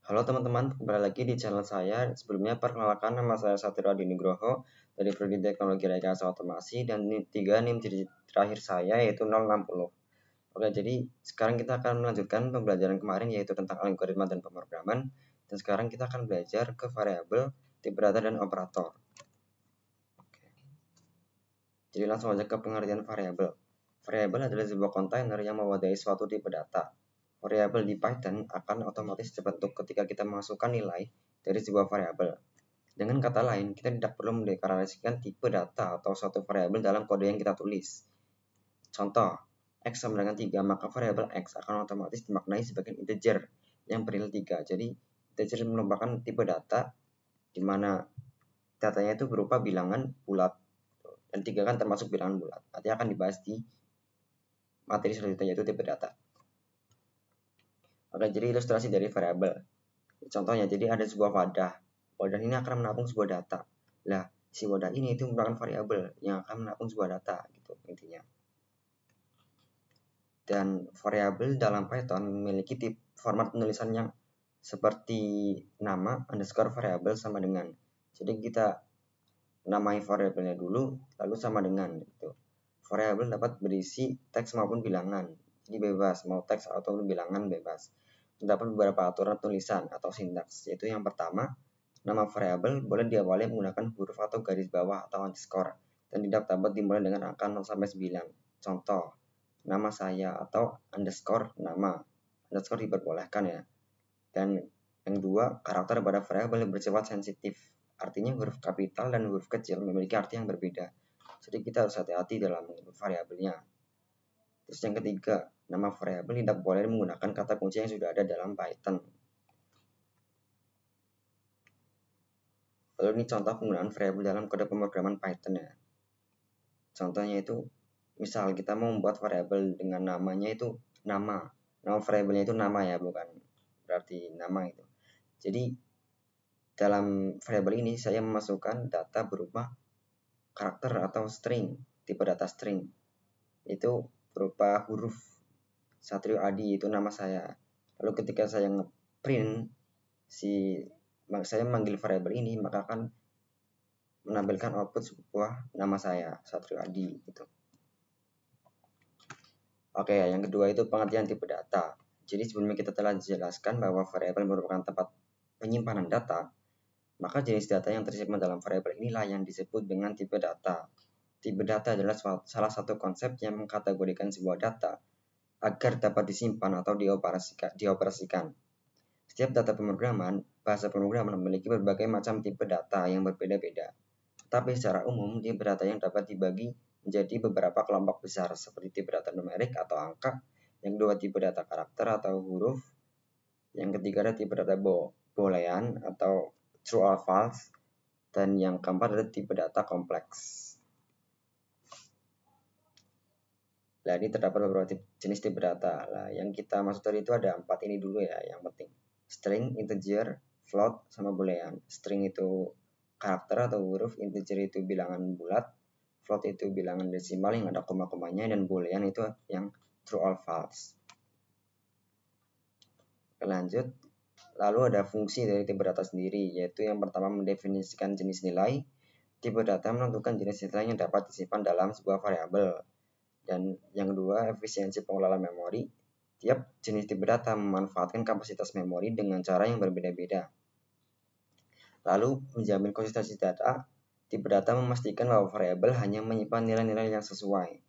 Halo teman-teman, kembali lagi di channel saya. Sebelumnya perkenalkan, nama saya Satrio Adi Nugroho dari Prodi Teknologi Rekayasa Otomasi, dan NIM terakhir saya yaitu 060. Oke, jadi sekarang kita akan melanjutkan pembelajaran kemarin yaitu tentang algoritma dan pemrograman, dan sekarang kita akan belajar ke variabel, tipe data, dan operator. Oke. Jadi langsung aja ke pengertian variabel. Variabel adalah sebuah kontainer yang mewadahi suatu tipe data. Variabel di Python akan otomatis terbentuk ketika kita memasukkan nilai dari sebuah variabel. Dengan kata lain, kita tidak perlu mendeklarasikan tipe data atau suatu variabel dalam kode yang kita tulis. Contoh, X sama dengan 3, maka variabel X akan otomatis dimaknai sebagai integer yang bernilai 3. Jadi, integer merupakan tipe data di mana datanya itu berupa bilangan bulat. Dan 3 kan termasuk bilangan bulat. Nanti akan dibahas di materi selanjutnya yaitu tipe data. Oke, jadi ilustrasi dari variabel. Contohnya, jadi ada sebuah wadah. Wadah ini akan menampung sebuah data. Nah, si wadah ini itu merupakan variabel yang akan menampung sebuah data, gitu intinya. Dan variabel dalam Python memiliki format penulisan yang seperti nama underscore variabel sama dengan. Jadi kita namai variabelnya dulu, lalu sama dengan. Gitu. Variabel dapat berisi teks maupun bilangan. Jadi bebas, mau teks atau bilangan bebas. Terdapat beberapa aturan tulisan atau sintaks, yaitu yang pertama, nama variabel boleh diawali menggunakan huruf atau garis bawah atau underscore, dan tidak dapat dimulai dengan angka 0 sampai 9. Contoh, nama saya atau underscore nama. Underscore diperbolehkan ya. Dan yang kedua, karakter pada variabel yang bersifat sensitif. Artinya huruf kapital dan huruf kecil memiliki arti yang berbeda. Jadi kita harus hati-hati dalam mengubah variabelnya. Terus yang ketiga, nama variabel tidak boleh menggunakan kata kunci yang sudah ada dalam Python. Lalu ini contoh penggunaan variabel dalam kode pemrograman Python ya. Contohnya itu, misal kita mau membuat variabel dengan namanya itu nama. Nama variabelnya itu nama ya, bukan berarti nama itu. Jadi dalam variabel ini saya memasukkan data berupa karakter atau string, tipe data string. Itu berupa huruf Satrio Adi, itu nama saya. Lalu ketika saya ngeprint saya memanggil variabel ini, maka akan menampilkan output sebuah nama saya, Satrio Adi gitu. Oke, yang kedua itu pengertian tipe data. Jadi sebelumnya kita telah dijelaskan bahwa variabel merupakan tempat penyimpanan data, maka jenis data yang tersimpan dalam variabel inilah yang disebut dengan tipe data. Tipe data adalah salah satu konsep yang mengkategorikan sebuah data agar dapat disimpan atau dioperasikan. Setiap data pemrograman, bahasa pemrograman memiliki berbagai macam tipe data yang berbeda-beda. Tetapi secara umum, tipe data yang dapat dibagi menjadi beberapa kelompok besar seperti tipe data numerik atau angka, yang kedua tipe data karakter atau huruf, yang ketiga ada tipe data boolean atau true or false, dan yang keempat adalah tipe data kompleks. Nah, ini terdapat beberapa jenis tipe data. Nah, yang kita maksud tadi itu ada 4 ini dulu ya, yang penting. String, integer, float, sama boolean. String itu karakter atau huruf, integer itu bilangan bulat, float itu bilangan desimal yang ada koma-komanya, dan boolean itu yang true or false. Lanjut, lalu ada fungsi dari tipe data sendiri, yaitu yang pertama mendefinisikan jenis nilai. Tipe data menentukan jenis nilai yang dapat disimpan dalam sebuah variabel. Dan yang kedua, efisiensi pengelolaan memori. Tiap jenis tipe data memanfaatkan kapasitas memori dengan cara yang berbeda-beda. Lalu, menjamin konsistensi data, tipe data memastikan bahwa variabel hanya menyimpan nilai-nilai yang sesuai.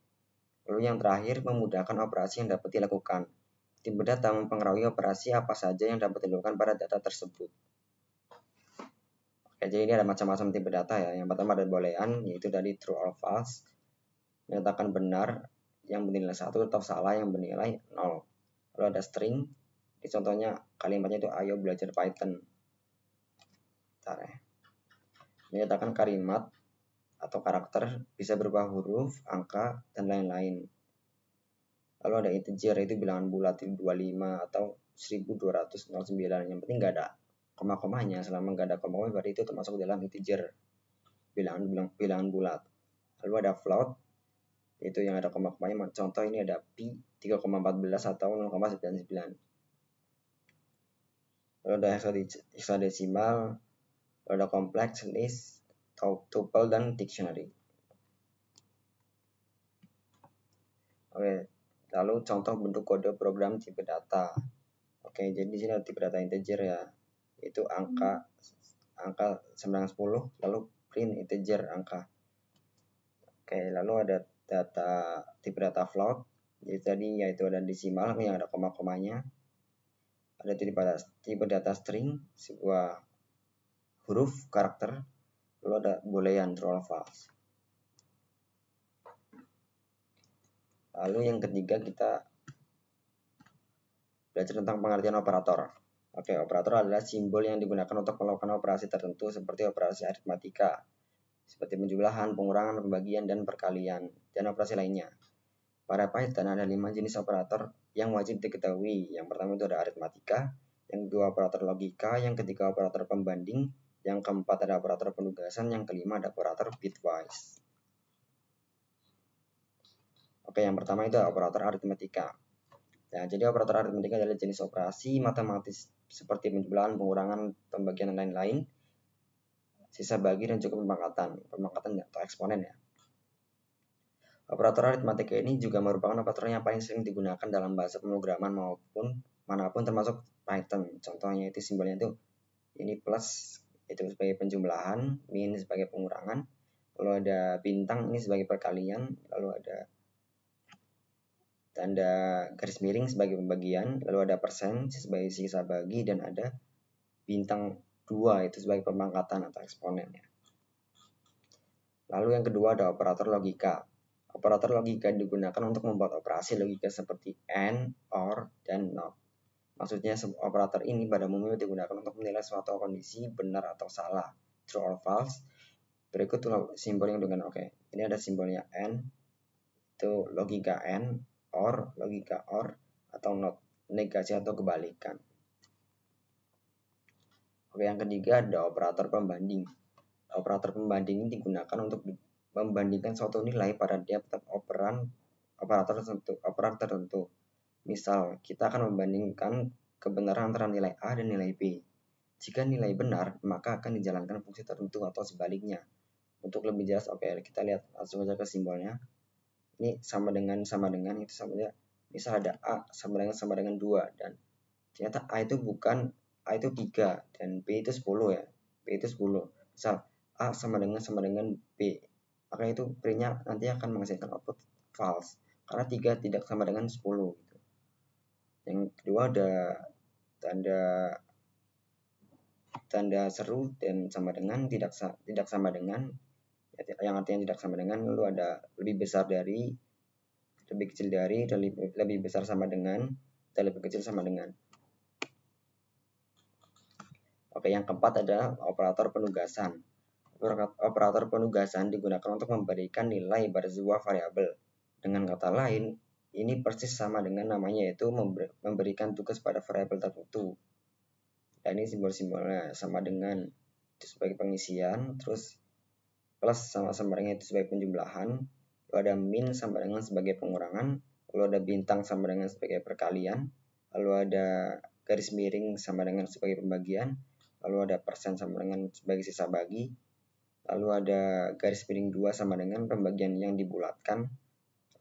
Lalu yang terakhir, memudahkan operasi yang dapat dilakukan. Tipe data mempengaruhi operasi apa saja yang dapat dilakukan pada data tersebut. Oke, jadi ini ada macam-macam tipe data ya. Yang pertama ada boolean, yaitu dari true or false. Menyatakan benar yang bernilai 1 atau salah yang bernilai 0. Lalu ada string, di contohnya kalimatnya itu ayo belajar Python. Bentar ya. Menyatakan kalimat atau karakter bisa berupa huruf, angka, dan lain-lain. Lalu ada integer, itu bilangan bulat 25 atau 1209. Yang penting nggak ada koma-komanya. Selama nggak ada koma-koma berarti itu termasuk dalam integer, bilangan bulat. Lalu ada float, itu yang ada koma-komanya. Contoh ini ada pi 3,14 atau 0,99. lalu ada hexadesimal, lalu ada kompleks, list, tuple, dan dictionary. Oke, lalu contoh bentuk kode program tipe data. Oke, jadi di sini ada tipe data integer ya, itu angka 910, lalu print integer angka. Oke, lalu ada tipe data float, jadi tadi yaitu ada desimal yang ada koma-komanya. Ada tipe data string, sebuah huruf karakter, lalu ada boolean true or false. Lalu yang ketiga kita belajar tentang pengertian operator. Oke, operator adalah simbol yang digunakan untuk melakukan operasi tertentu seperti operasi aritmatika, seperti penjumlahan, pengurangan, pembagian, dan perkalian, dan operasi lainnya. Pada Python ada 5 jenis operator yang wajib diketahui. Yang pertama itu ada aritmatika, yang kedua operator logika, yang ketiga operator pembanding, yang keempat ada operator penugasan, yang kelima ada operator bitwise. Oke, yang pertama itu operator aritmatika. Nah, jadi operator aritmatika adalah jenis operasi matematis seperti penjumlahan, pengurangan, pembagian, dan lain-lain, sisa bagi, dan juga pemangkatan atau eksponen ya. Operator aritmatika ini juga merupakan operator yang paling sering digunakan dalam bahasa pemrograman manapun termasuk Python. Contohnya itu simbolnya itu ini plus itu sebagai penjumlahan, min sebagai pengurangan, lalu ada bintang ini sebagai perkalian, lalu ada tanda garis miring sebagai pembagian, lalu ada persen sebagai sisa bagi, dan ada bintang 2 itu sebagai pemangkatan atau eksponen ya. Lalu yang kedua ada operator logika. Operator logika digunakan untuk membuat operasi logika seperti AND, OR, dan NOT. Maksudnya operator ini pada umumnya digunakan untuk menilai suatu kondisi benar atau salah, true or false. Berikut simbol yang digunakan. Oke, ini ada simbolnya AND, itu logika AND, OR, logika OR, atau NOT, negasi atau kebalikan. Oke, yang ketiga ada operator pembanding. Operator pembanding ini digunakan untuk membandingkan suatu nilai pada tiap operator tertentu. Misal, kita akan membandingkan kebenaran antara nilai A dan nilai B. Jika nilai benar, maka akan dijalankan fungsi tertentu atau sebaliknya. Untuk lebih jelas, oke, kita lihat langsung saja ke simbolnya. Ini sama dengan itu sama dengan, misal ada A sama dengan 2, dan ternyata A itu 3 dan B itu 10 ya. B itu 10. Misal A sama dengan B, maka itu printnya nanti akan menghasilkan output false karena 3 tidak sama dengan 10 gitu. Yang kedua ada tanda seru dan sama dengan, tidak sama dengan, yang artinya tidak sama dengan, lalu ada lebih besar dari, lebih kecil dari, lebih besar sama dengan, dan lebih kecil sama dengan. Oke, yang keempat adalah operator penugasan. Operator penugasan digunakan untuk memberikan nilai pada sebuah variabel. Dengan kata lain, ini persis sama dengan namanya, yaitu memberikan tugas pada variabel tertentu. Dan ini simbol-simbolnya sama dengan itu sebagai pengisian, terus plus sama dengan itu sebagai penjumlahan, lalu ada min sama dengan sebagai pengurangan, lalu ada bintang sama dengan sebagai perkalian, lalu ada garis miring sama dengan sebagai pembagian, lalu ada persen sama dengan sebagai sisa bagi, lalu ada garis miring 2 sama dengan pembagian yang dibulatkan,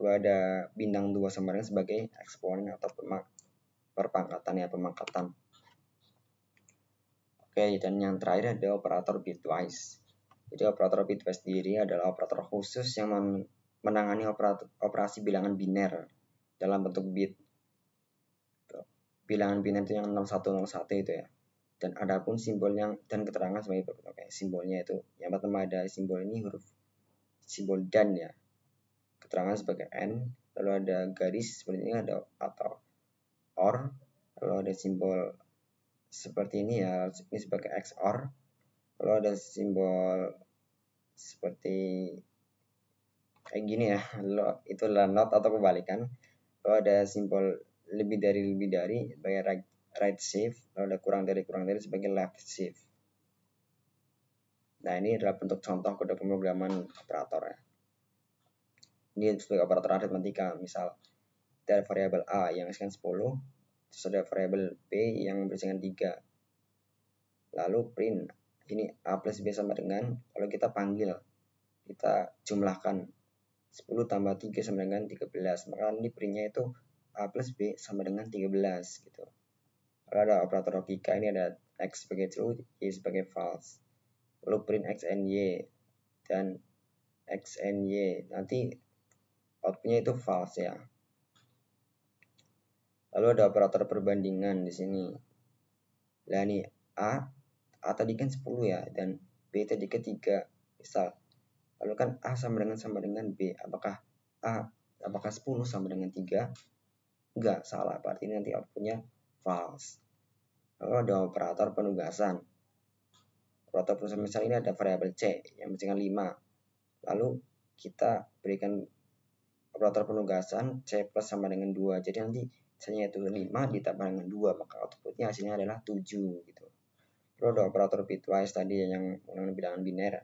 lalu ada bintang 2 sama dengan sebagai eksponen atau pemangkatan. Oke, dan yang terakhir ada operator bitwise. Jadi operator bitwise sendiri adalah operator khusus yang menangani operasi bilangan biner dalam bentuk bit. Bilangan biner itu yang 0101 itu ya. Dan adapun simbol dan keterangan sebagai berikut. Oke, simbolnya itu yang pertama ada simbol ini simbol dan ya. Keterangan sebagai N, lalu ada garis seperti ini ada atau OR, lalu ada simbol seperti ini ya, ini sebagai XOR, lalu ada simbol seperti kayak gini ya, itu adalah not atau kebalikan, lalu ada simbol lebih dari sebagai right shift, lalu ada kurang dari sebagai left shift. Nah, ini adalah bentuk contoh kode pemrograman operator ya. Ini sebagai operator aritmatika, misal ada variabel A yang berisikan 10, terus ada variabel B yang berisikan 3, lalu print ini A plus B sama dengan, kalau kita panggil, kita jumlahkan 10 tambah 3 sama dengan 13, maka ini printnya itu A plus B sama dengan 13 gitu. Kalau ada operator logika, ini ada X sebagai true, Y sebagai false, lalu print X and Y, dan X and Y nanti outputnya itu false ya. Lalu ada operator perbandingan di sini. Nah ini A tadi kan 10 ya, dan B tadi kan 3 misal. Lalu kan A sama dengan B. Apakah 10 sama dengan 3? Enggak, salah. Berarti nanti outputnya false. Lalu ada operator penugasan. Operator penugasan misal ini ada variabel C yang dengan 5. Lalu kita berikan operator penugasan C plus sama dengan 2. Jadi nanti C-nya itu 5 ditambah dengan 2, maka outputnya hasilnya adalah 7 gitu. Lalu ada operator bitwise tadi yang menggunakan bilangan biner,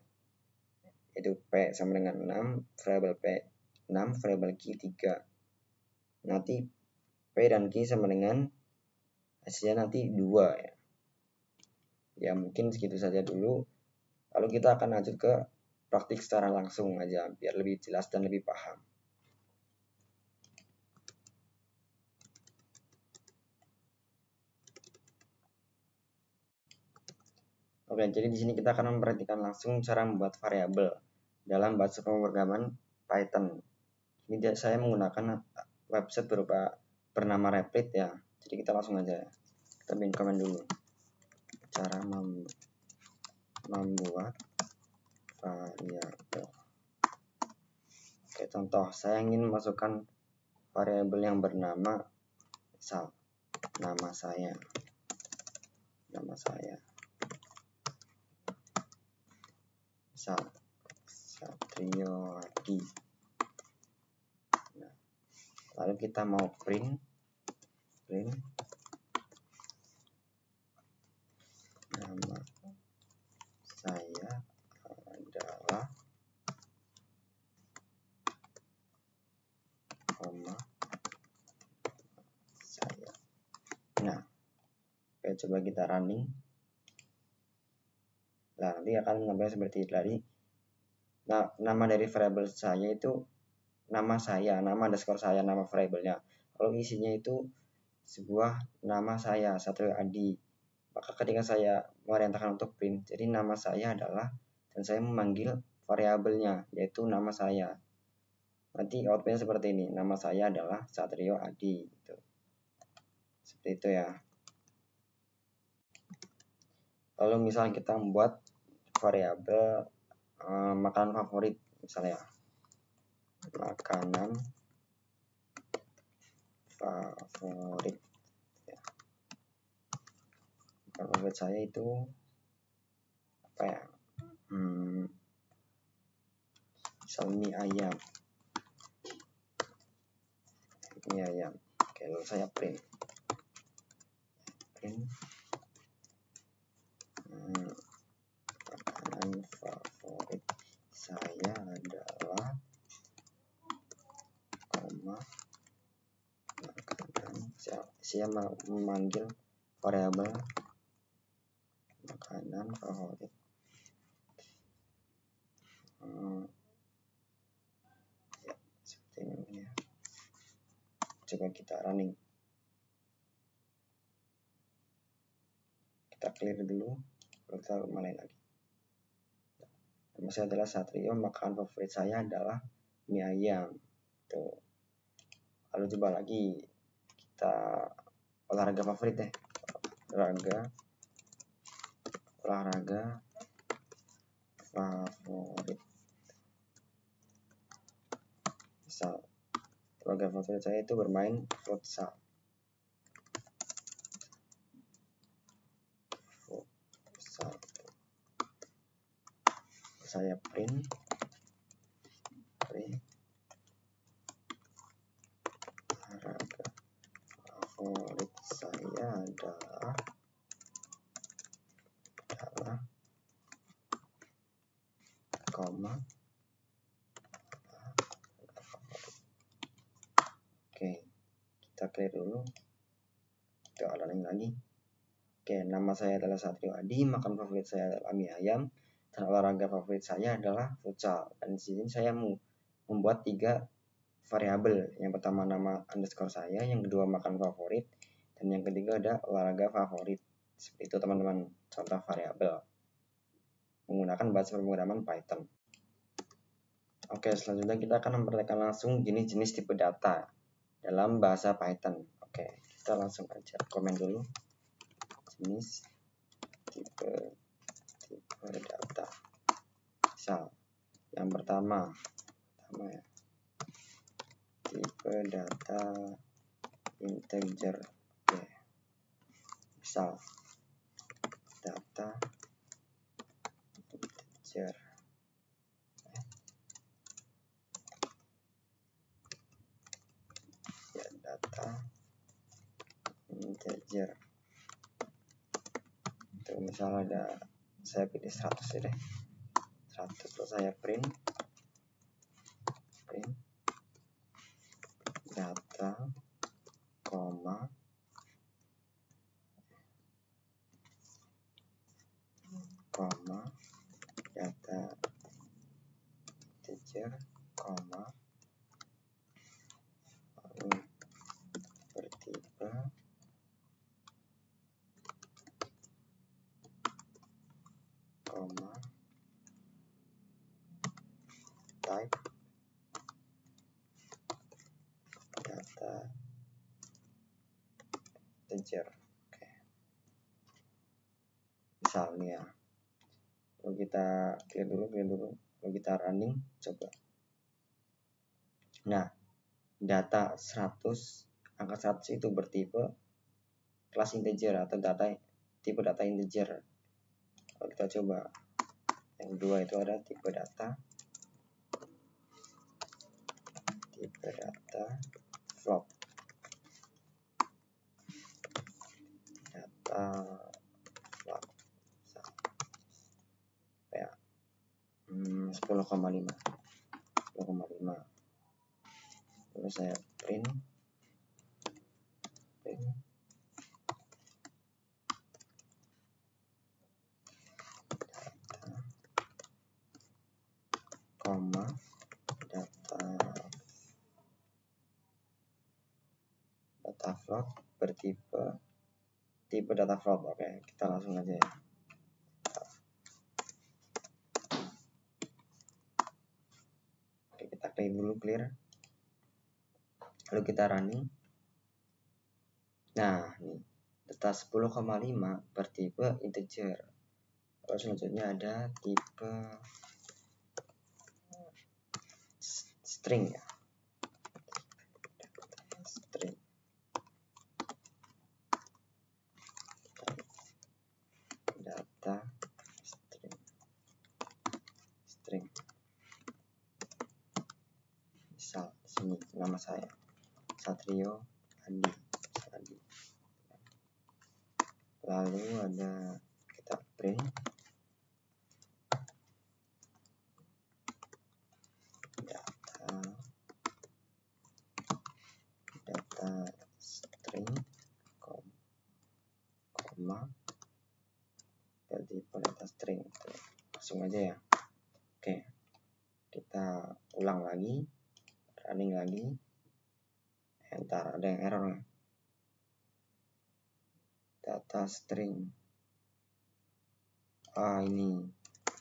yaitu P sama dengan 6, variabel P 6, variabel Q 3. Nanti P dan Q sama dengan hasilnya nanti 2 ya. Ya mungkin segitu saja dulu. Lalu kita akan lanjut ke praktik secara langsung aja biar lebih jelas dan lebih paham. Oke, jadi di sini kita akan memperhatikan langsung cara membuat variabel dalam bahasa pemrograman Python. Ini saya menggunakan website berupa bernama Replit ya. Jadi kita langsung aja. Kita bikin komen dulu. Cara membuat variabel. Oke, contoh saya ingin memasukkan variabel yang bernama misal nama saya. Misal Satrio Hadi. Nah, lalu kita mau print nama saya adalah koma saya. Nah, oke, coba kita running. Nah, nanti akan menambah seperti tadi. Nah, nama dari variabel saya itu nama saya, nama underscore saya, nama variabelnya. Kalau isinya itu sebuah nama saya, Satrio Adi. Maka ketika saya memerintahkan untuk print, jadi nama saya adalah, dan saya memanggil variabelnya, yaitu nama saya. Nanti outputnya seperti ini, nama saya adalah Satrio Adi. Gitu. Seperti itu ya. Lalu misalnya kita membuat variabel makanan favorit, misalnya makanan favorit ya. Favorit saya itu apa ya, misal mie ayam. Oke, lalu saya print makanan favorit saya adalah makanan. Saya memanggil variabel makanan favorit. Ya, seperti ini ya. Coba kita running. Kita clear dulu, baru kita mulai lagi. Nama saya adalah Satrio, makanan favorit saya adalah mie ayam. Tuh. Lalu coba lagi kita olahraga favorit deh. Olahraga favorit. Misal olahraga favorit saya itu bermain futsal. Saya print olahraga favorit saya adalah koma. Oke, kita clear dulu. Kita ulangi lagi. Oke, nama saya adalah Satrio Adi, makan favorit saya adalah mie ayam, dan olahraga favorit saya adalah futsal. Dan di sini saya mau membuat 3 variabel. Yang pertama nama underscore saya, yang kedua makan favorit, dan yang ketiga ada olahraga favorit. Seperti itu teman-teman, contoh variabel menggunakan bahasa pemrograman Python. Oke, selanjutnya kita akan mempraktekkan langsung jenis-jenis tipe data dalam bahasa Python. Oke, kita langsung aja komen dulu jenis tipe data. Misal yang pertama ya, tipe data integer. Oke, misal data integer. Ya, data integer. Itu misal ada, saya pilih 100 ya deh. 100, terus saya print data, koma, data integer, koma, lalu bertipe koma type data integer. Oke, misalnya ya, kalau kita clear dulu, kalau kita running coba. Nah, data 100, angka 100 itu bertipe kelas integer atau tipe data integer. Kalau kita coba yang kedua itu ada tipe data float. Data float ya 10,5. Lalu saya print data, koma, data float bertipe data float. Oke, kita langsung aja ya. Oke, kita klik dulu clear, lalu kita running. Nah, ini data 10,5 bertipe integer. Lalu selanjutnya ada tipe string ya. String. Data string. Misal sini nama saya Satrio Adi. Lalu ada kita print data string, koma, bertipe data string. Langsung aja ya. Oke, kita ulang lagi, running lagi. Entar ada yang error ya. Data string, ini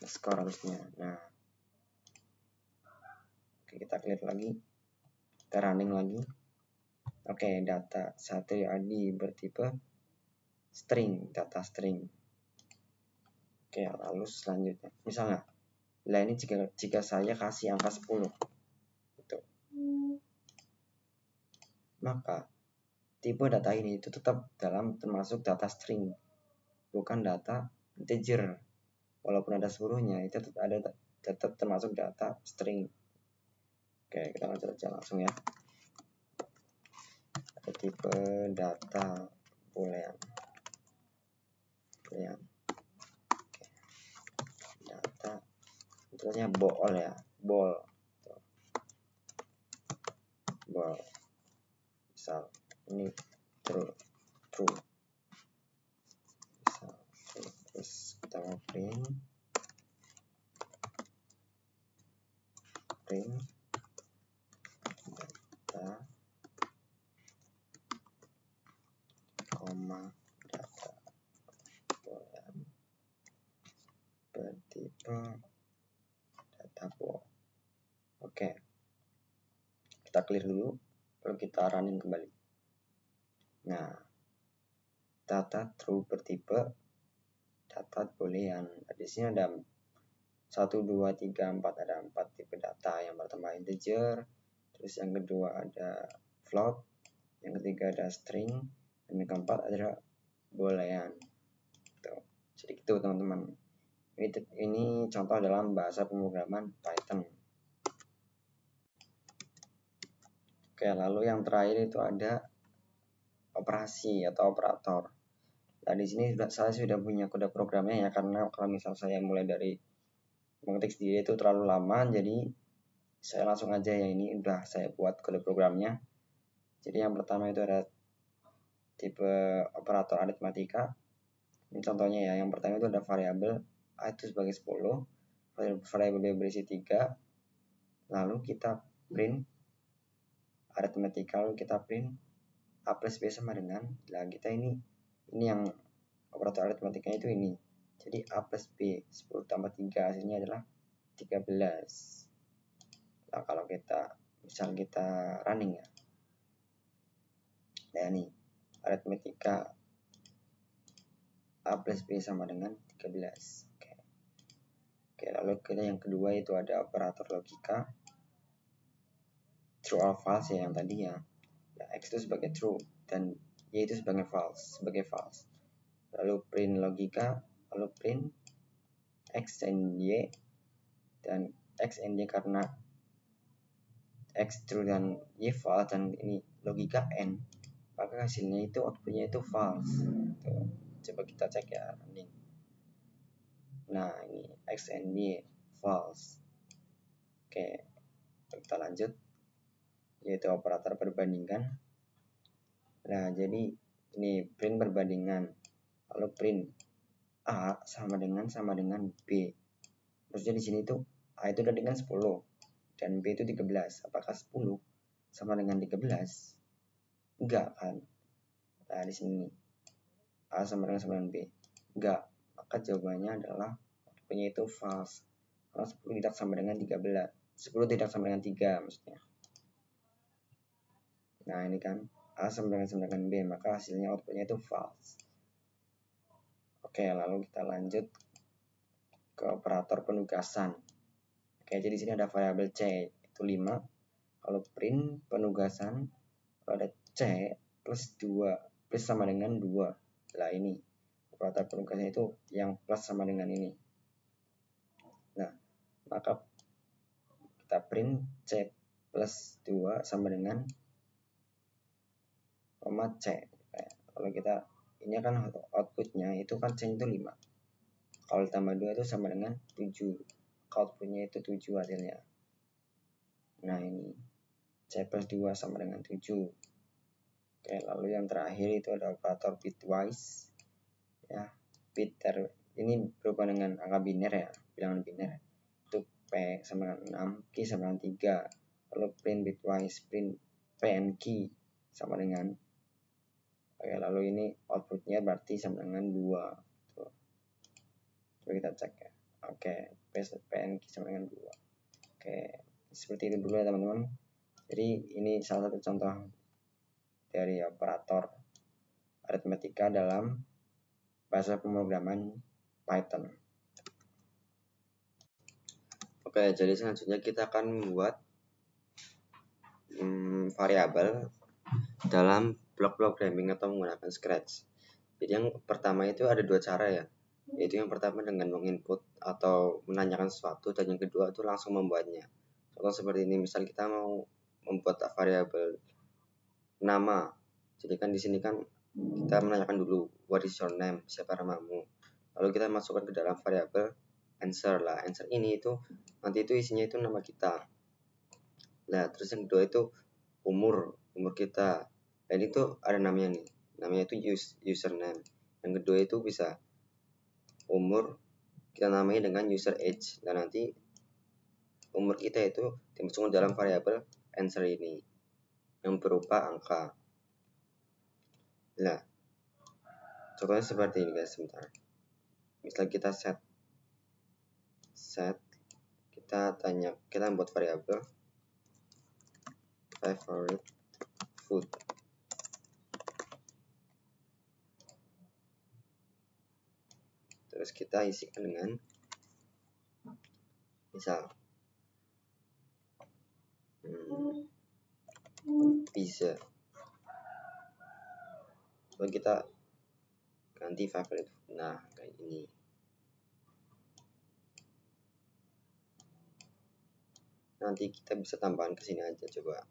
skor harusnya. Nah, oke, kita clear lagi, kita running lagi. Oke, data Satrio Adi bertipe string, data string. Oke, lalu selanjutnya misalnya lah ini jika saya kasih angka 10 gitu, maka tipe data ini itu tetap termasuk data string, bukan data integer. Walaupun ada 10-nya, itu tetap termasuk data string. Oke, kita lanjut aja langsung ya. Ada tipe data boolean. Oke. Data tentunya bool ya, bol. Misal ini true. print data koma data boolean bertipe data bool. Oke, kita clear dulu, lalu kita running kembali. Nah, data true bertipe data boolean. Di sini ada 1, 2, 3, 4, ada 4 tipe data. Yang pertama integer, terus yang kedua ada float, yang ketiga ada string, dan yang keempat adalah boolean. Tuh. Jadi itu teman-teman. Ini contoh dalam bahasa pemrograman Python. Oke, lalu yang terakhir itu ada operasi atau operator. Nah, di sini saya sudah punya kode programnya ya, karena kalau misal saya mulai dari mengetik sendiri itu terlalu lama, jadi saya langsung aja ya, ini udah saya buat kode programnya. Jadi yang pertama itu ada tipe operator aritmatika. Ini contohnya ya, yang pertama itu ada variabel A itu sebagai 10, variabel B berisi 3, lalu kita print aritmatika, lalu kita print A plus B sama dengan, nah kita ini yang operator aritmatikanya itu ini. Jadi A plus B 10 tambah 3 hasilnya adalah 13. Nah, kalau kita misal kita running ya. Nah, ini aritmatika A plus B sama dengan 13. Oke, lalu kita yang kedua itu ada operator logika. True or false ya, yang tadi ya. Nah, X itu sebagai true dan Y itu sebagai false, Lalu print logika, lalu print X and Y, dan X and Y karena X true dan Y false, dan ini logika N, maka hasilnya itu outputnya itu false. Tuh, coba kita cek ya running. Nah, ini X and Y false. Oke, kita lanjut, yaitu operator perbandingan. Nah, jadi ini print perbandingan, lalu print A sama dengan B. Maksudnya di sini tuh A itu udah dengan 10 dan B itu 13. Apakah 10 sama dengan 13? Enggak kan? Nah, di sini A sama dengan B. Enggak. Maka jawabannya adalah outputnya itu false. Karena 10 tidak sama dengan 13. 10 tidak sama dengan 3 maksudnya. Nah, ini kan A sama dengan B, maka hasilnya outputnya itu false. Oke, lalu kita lanjut ke operator penugasan. Oke, jadi di sini ada variabel C itu 5. Kalau print penugasan, ada C plus 2 plus sama dengan 2. Nah, ini operator penugasan itu yang plus sama dengan ini. Nah, maka kita print C plus 2 sama dengan koma C. Kalau kita ini kan outputnya itu kan C itu 5. Kalau ditambah 2 itu sama dengan 7. Outputnya itu 7 hasilnya. Nah, ini C plus 2 sama dengan 7. Oke, lalu yang terakhir itu ada operator bitwise. Ya, bit ini berupa dengan angka biner ya, bilangan biner. Itu P sama dengan 6, Q sama dengan 3. Lalu print bitwise, print P and Q sama dengan. Oke, lalu ini outputnya berarti sama dengan 2. Tuh. Coba kita cek ya. Oke, P and Q sama dengan 2. Oke, seperti itu dulu ya teman-teman. Jadi ini salah satu contoh dari operator aritmatika dalam bahasa pemrograman Python. Oke, jadi selanjutnya kita akan membuat variabel dalam block programming atau menggunakan Scratch. Jadi yang pertama itu ada 2 cara ya. Yaitu yang pertama dengan menginput atau menanyakan sesuatu, dan yang kedua itu langsung membuatnya. Contoh seperti ini, misal kita mau membuat variabel nama. Jadi kan di sini kan kita menanyakan dulu what is your name, siapa namamu. Lalu kita masukkan ke dalam variabel answer lah. Answer ini itu nanti itu isinya itu nama kita. Nah, terus yang kedua itu umur kita. Dan itu ada namanya nih. Namanya itu username. Yang kedua itu bisa umur, kita namai dengan user age. Dan nanti umur kita itu dimasukkan dalam variabel answer ini yang berupa angka. Nah, contohnya seperti ini guys, sebentar. Misal kita set kita membuat variabel favorite food. Terus kita isikan dengan misal pizza. Lalu kita ganti favorite food. Nah, kayak ini. Nanti kita bisa tambahkan ke sini aja coba.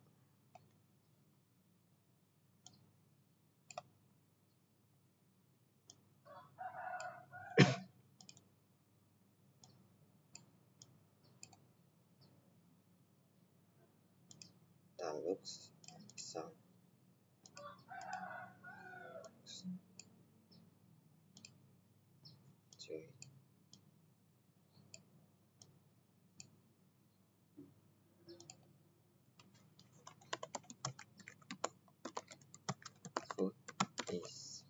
Looks pisang. Cuy. Food is.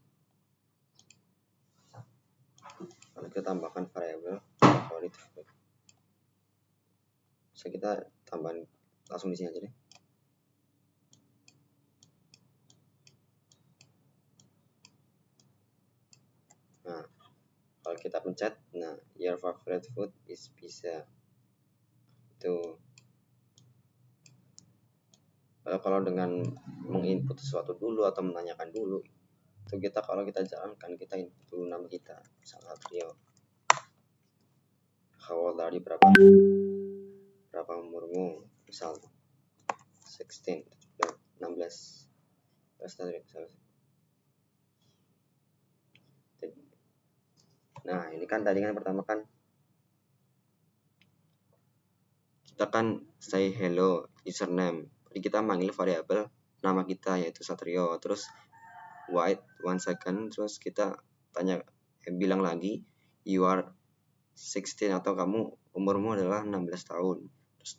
Lalu kita tambahkan variabel favorite food. Bisa kita tambahkan langsung di sini aja deh. Nah, kalau kita pencet, nah, your favorite food is pizza. Itu. Lalu kalau dengan menginput sesuatu dulu atau menanyakan dulu, itu kalau kita jalankan, kita input dulu nama kita, misalnya Satrio. How old are you, berapa umurmu, misal 16, 16. Nah, ini kan tadi kan pertama kan kita kan say hello username. Jadi kita manggil variabel nama kita yaitu Satrio. Terus wait 1 second, terus kita bilang lagi you are 16 atau kamu umurmu adalah 16 tahun. Terus,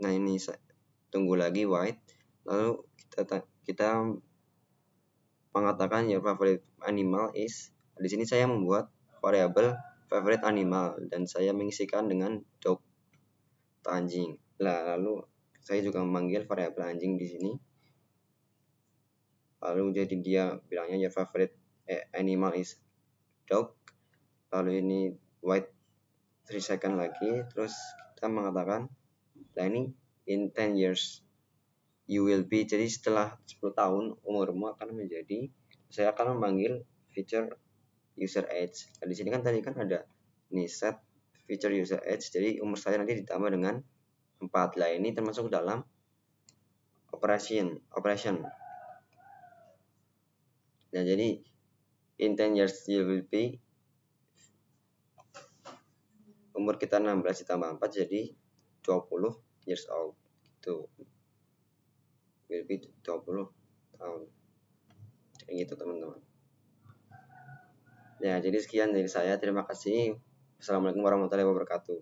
nah ini tunggu lagi wait, lalu kita mengatakan your favorite animal is. Di sini saya membuat variabel favorite animal dan saya mengisikan dengan dog atau anjing. Lalu saya juga memanggil variabel anjing di sini. Lalu jadi dia bilangnya your favorite animal is dog. Lalu ini wait 3 second lagi, terus kita mengatakan nah ini in 10 years you will be. Jadi setelah 10 tahun umurmu akan menjadi, saya akan memanggil feature user age. Nah, di sini kan tadi kan ada nih set feature user age, jadi umur saya nanti ditambah dengan 4. Lah ini termasuk dalam operation. Nah, jadi in 10 years you will be, umur kita 16 ditambah 4 jadi 20 years old. Itu will be 20 tahun. Kayak gitu teman-teman. Ya, jadi sekian dari saya. Terima kasih. Assalamualaikum warahmatullahi wabarakatuh.